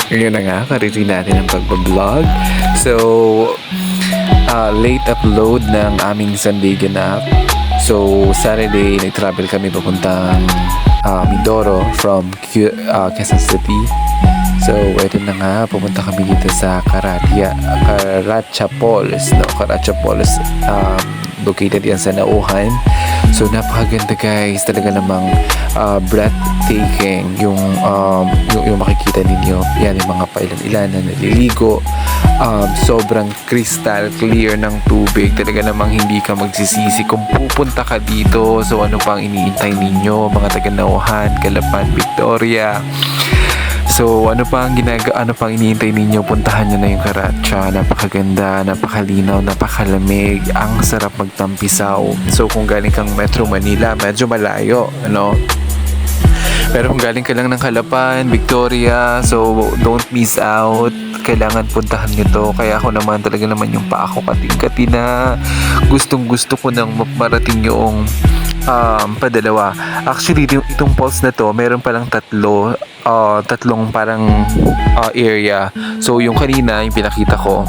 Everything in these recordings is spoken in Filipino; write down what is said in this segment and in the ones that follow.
Ngayon na nga, karitin natin ang pagbablog. So, late upload ng aming Sunday ganap. So, Saturday, nag-travel kami papuntang Mindoro from Quezon City. So, ito na nga, pumunta kami dito sa Carachapoles, no? Carachapoles, located yan sa Nauhan. So, napakaganda guys, talaga namang breathtaking yung makikita ninyo. Yan yung mga pailan-ilan na naliligo. Sobrang crystal clear ng tubig. Talaga namang hindi ka magsisisi kung pupunta ka dito. So, ano pang iniintay ninyo, mga taga Nauhan, Calapan, Victoria. So, ano pang iniintay ninyo? Puntahan nyo na yung Caracha. Napakaganda, napakalinaw, napakalamig. Ang sarap magtampisaw. So, kung galing kang Metro Manila, medyo malayo, ano? Pero kung galing ka lang ng Calapan, Victoria, so don't miss out. Kailangan puntahan nyo to. Kaya ako naman talaga naman yung pa ako kating-kati na gustong gusto ko nang marating yung padalawa. Actually, itong falls na to, meron palang tatlong parang area. So, yung kanina, yung pinakita ko.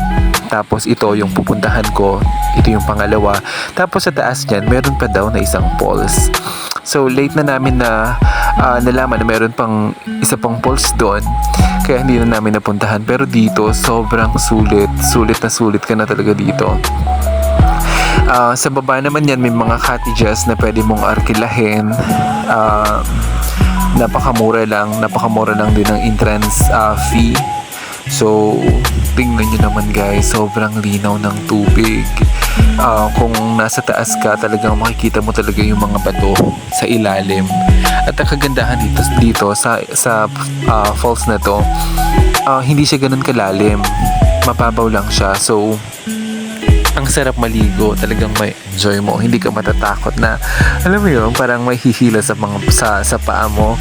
Tapos, ito yung pupuntahan ko. Ito yung pangalawa. Tapos, sa taas niyan, meron pa daw na isang falls. So, late na namin na nalaman na meron pang isa pang falls doon. Kaya hindi na namin napuntahan. Pero dito, sobrang sulit. Sulit na sulit ka na talaga dito. Sa baba naman yan, may mga cottages na pwede mong arkilahin. Napakamura lang din ang entrance fee. So, tingnan nyo naman guys, sobrang linaw ng tubig. Kung nasa taas ka, talagang makikita mo talaga yung mga bato sa ilalim. At ang kagandahan dito sa falls na to, hindi siya ganun kalalim. Mababaw lang siya. So, ang sarap maligo, talagang may enjoy mo, hindi ka matatakot na, alam mo yun, parang may hihila sa paa mo.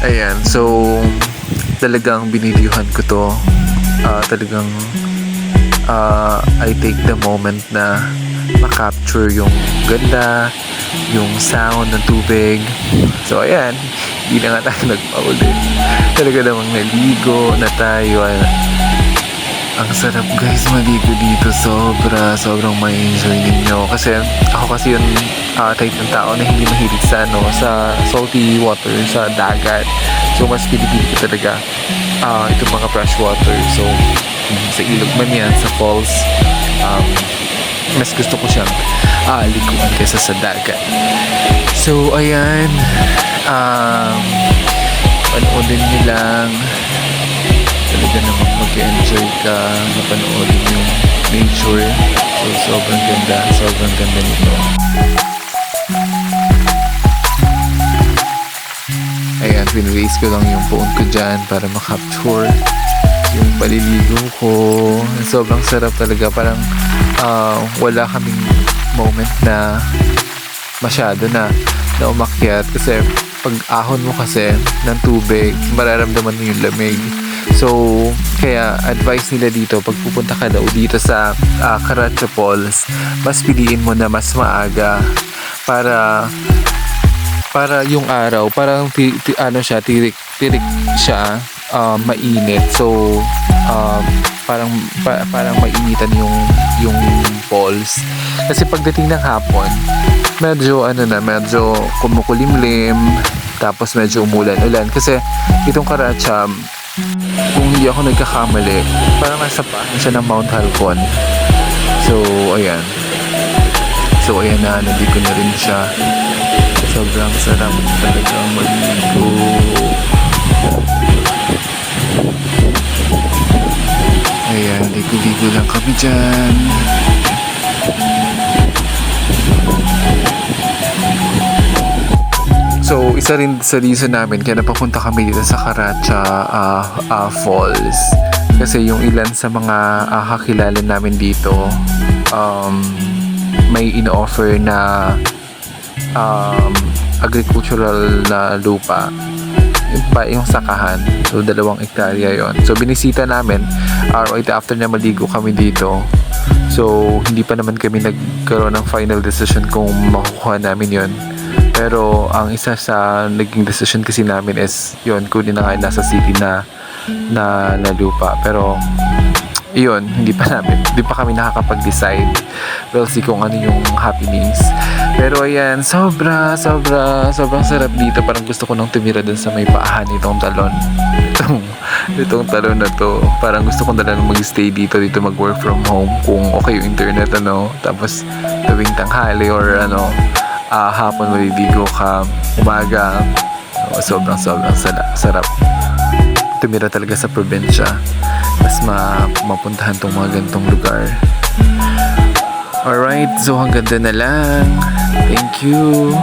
Ayan, so talagang biniliyuhan ko to. Talagang I take the moment na makapture yung ganda, yung sound ng tubig. So ayan, hindi na nga tayo nagpaulit. Talaga namang naligo na tayo. Ang sarap guys maligo dito, sobrang ma-enjoy ninyo. Kasi ako yung type ng tao na hindi mahilig sa salty water, sa dagat. So mas pinipili ko talaga itong mga fresh water. So sa ilog man yan, sa falls, mas gusto ko siyang liguan kaysa sa dagat. So ayan, panoodin nyo lang. Talaga namang mag-enjoy ka, mapanoorin yung nature. So, sobrang ganda nito. Ayan, pinraise ko lang yung phone ko dyan para makapture yung paliligo ko. Sobrang sarap talaga. Parang wala kaming moment na masyado na umakyat. Kasi pag ahon mo kasi ng tubig, mararamdaman mo yung lamig. So, kaya advice nila dito, pag pupunta ka daw dito sa Carachapoles, mas piliin mo na mas maaga para yung araw, parang tirik siya, mainit. So, parang mainitan yung falls. Kasi pagdating ng hapon, medyo kumukulimlim, tapos medyo umulan-ulan. Kasi itong Caracha, kung hindi ako nagkakamali, parang nasa paan siya ng Mount Halcon. So, ayan. Nandito na rin siya. Sobrang sarap talagang maligo. Ayan, ligo-ligo lang kami dyan. So, isa rin sa reason namin kaya napapunta kami dito sa Caracha Falls. Kasi yung ilan sa mga kakilala namin dito, may in-offer na agricultural na lupa. Yung sakahan. So, 2 hektarya yon. So, binisita namin right after na maligo kami dito. So, hindi pa naman kami nagkaroon ng final decision kung makukuha namin yon. Pero ang isa sa naging decision kasi namin is yun, kunin na nga yung nasa city na lupa. Pero yun, hindi pa kami nakakapag-decide. We'll see kung ano yung happenings. Pero ayan, sobrang sarap dito. Parang gusto ko nang tumira dun sa may paahan nitong talon. Itong talon na to. Parang gusto ko na lang mag-stay dito mag-work from home kung okay yung internet, tapos tuwing tanghali or hapon maliligo ka, umaga. Sobrang sarap tumira talaga sa probinsya, mas mapuntahan tong mga gantong lugar. Alright, so hanggang doon na lang. Thank you.